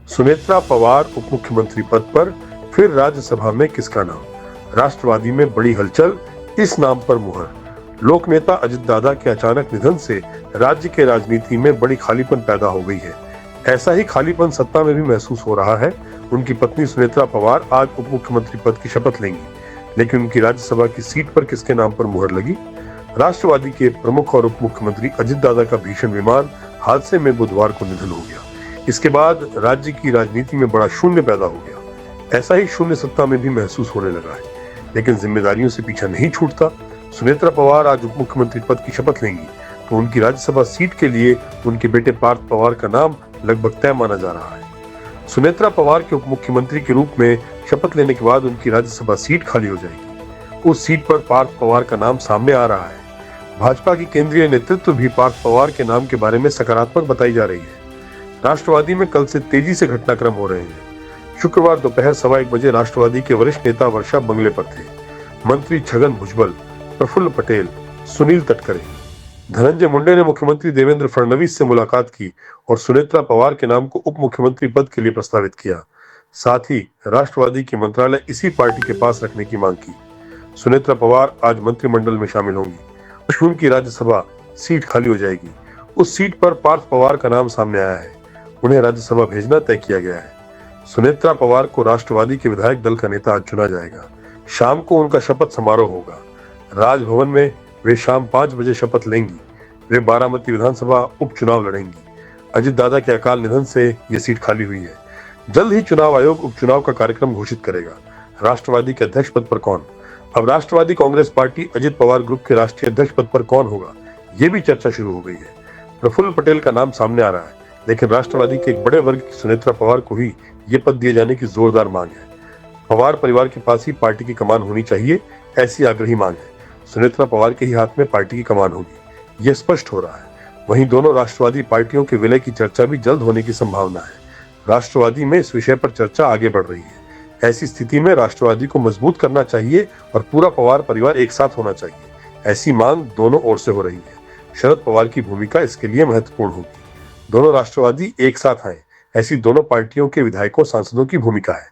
सुनेत्रा पवार उप मुख्यमंत्री पद पर फिर राज्यसभा में किसका नाम? राष्ट्रवादी में बड़ी हलचल, इस नाम पर मुहर। लोक नेता अजित दादा के अचानक निधन से राज्य के राजनीति में बड़ी खालीपन पैदा हो गई है। ऐसा ही खालीपन सत्ता में भी महसूस हो रहा है। उनकी पत्नी सुनेत्रा पवार आज उप मुख्यमंत्री पद की शपथ लेंगी, लेकिन उनकी राज्यसभा की सीट पर किसके नाम पर मुहर लगी? राष्ट्रवादी के प्रमुख और उप मुख्यमंत्री अजित दादा का भीषण विमान हादसे में बुधवार को निधन हो गया। इसके बाद राज्य की राजनीति में बड़ा शून्य पैदा हो गया। ऐसा ही शून्य सत्ता में भी महसूस होने लगा है, लेकिन जिम्मेदारियों से पीछा नहीं छूटता। सुनेत्रा पवार आज उप मुख्यमंत्री पद की शपथ लेंगी, तो उनकी राज्यसभा सीट के लिए उनके बेटे पार्थ पवार का नाम लगभग तय माना जा रहा है। सुनेत्रा पवार के उप मुख्यमंत्री के रूप में शपथ लेने के बाद उनकी राज्यसभा सीट खाली हो जाएगी। उस सीट पर पार्थ पवार का नाम सामने आ रहा है। भाजपा की केंद्रीय नेतृत्व भी पार्थ पवार के नाम के बारे में सकारात्मक बताई जा रही है। राष्ट्रवादी में कल से तेजी से घटनाक्रम हो रहे हैं। शुक्रवार दोपहर 1:15 बजे राष्ट्रवादी के वरिष्ठ नेता वर्षा बंगले पर थे। मंत्री छगन भुजबल, प्रफुल्ल पटेल, सुनील तटकरे, धनंजय मुंडे ने मुख्यमंत्री देवेंद्र फडणवीस से मुलाकात की और सुनेत्रा पवार के नाम को उप मुख्यमंत्री पद के लिए प्रस्तावित किया। साथ ही राष्ट्रवादी की मंत्रालय इसी पार्टी के पास रखने की मांग की। सुनेत्रा पवार आज मंत्रिमंडल में शामिल होंगी। उनकी राज्यसभा सीट खाली हो जाएगी। उस सीट पर पार्थ पवार का नाम सामने आया है। उन्हें राज्यसभा भेजना तय किया गया है। सुनेत्रा पवार को राष्ट्रवादी के विधायक दल का नेता आज चुना जाएगा। शाम को उनका शपथ समारोह होगा। राजभवन में वे शाम 5 बजे शपथ लेंगी। वे बारामती विधानसभा उपचुनाव लड़ेंगी। अजित दादा के अकाल निधन से ये सीट खाली हुई है। जल्द ही चुनाव आयोग उपचुनाव का कार्यक्रम घोषित करेगा। राष्ट्रवादी के अध्यक्ष पद पर कौन? अब राष्ट्रवादी कांग्रेस पार्टी अजित पवार ग्रुप के राष्ट्रीय अध्यक्ष पद पर कौन होगा, ये भी चर्चा शुरू हो गई है। प्रफुल्ल पटेल का नाम सामने आ रहा है, लेकिन राष्ट्रवादी के एक बड़े वर्ग की सुनेत्रा पवार को ही ये पद दिए जाने की जोरदार मांग है। पवार परिवार के पास ही पार्टी की कमान होनी चाहिए, ऐसी आग्रही मांग है। सुनेत्रा पवार के ही हाथ में पार्टी की कमान होगी, ये स्पष्ट हो रहा है। वहीं दोनों राष्ट्रवादी पार्टियों के विलय की चर्चा भी जल्द होने की संभावना है। राष्ट्रवादी में इस विषय पर चर्चा आगे बढ़ रही है। ऐसी स्थिति में राष्ट्रवादी को मजबूत करना चाहिए और पूरा पवार परिवार एक साथ होना चाहिए। ऐसी मांग दोनों ओर से हो रही है। शरद पवार की भूमिका इसके लिए महत्वपूर्ण होगी। दोनों राष्ट्रवादी एक साथ आए, ऐसी दोनों पार्टियों के विधायकों सांसदों की भूमिका है।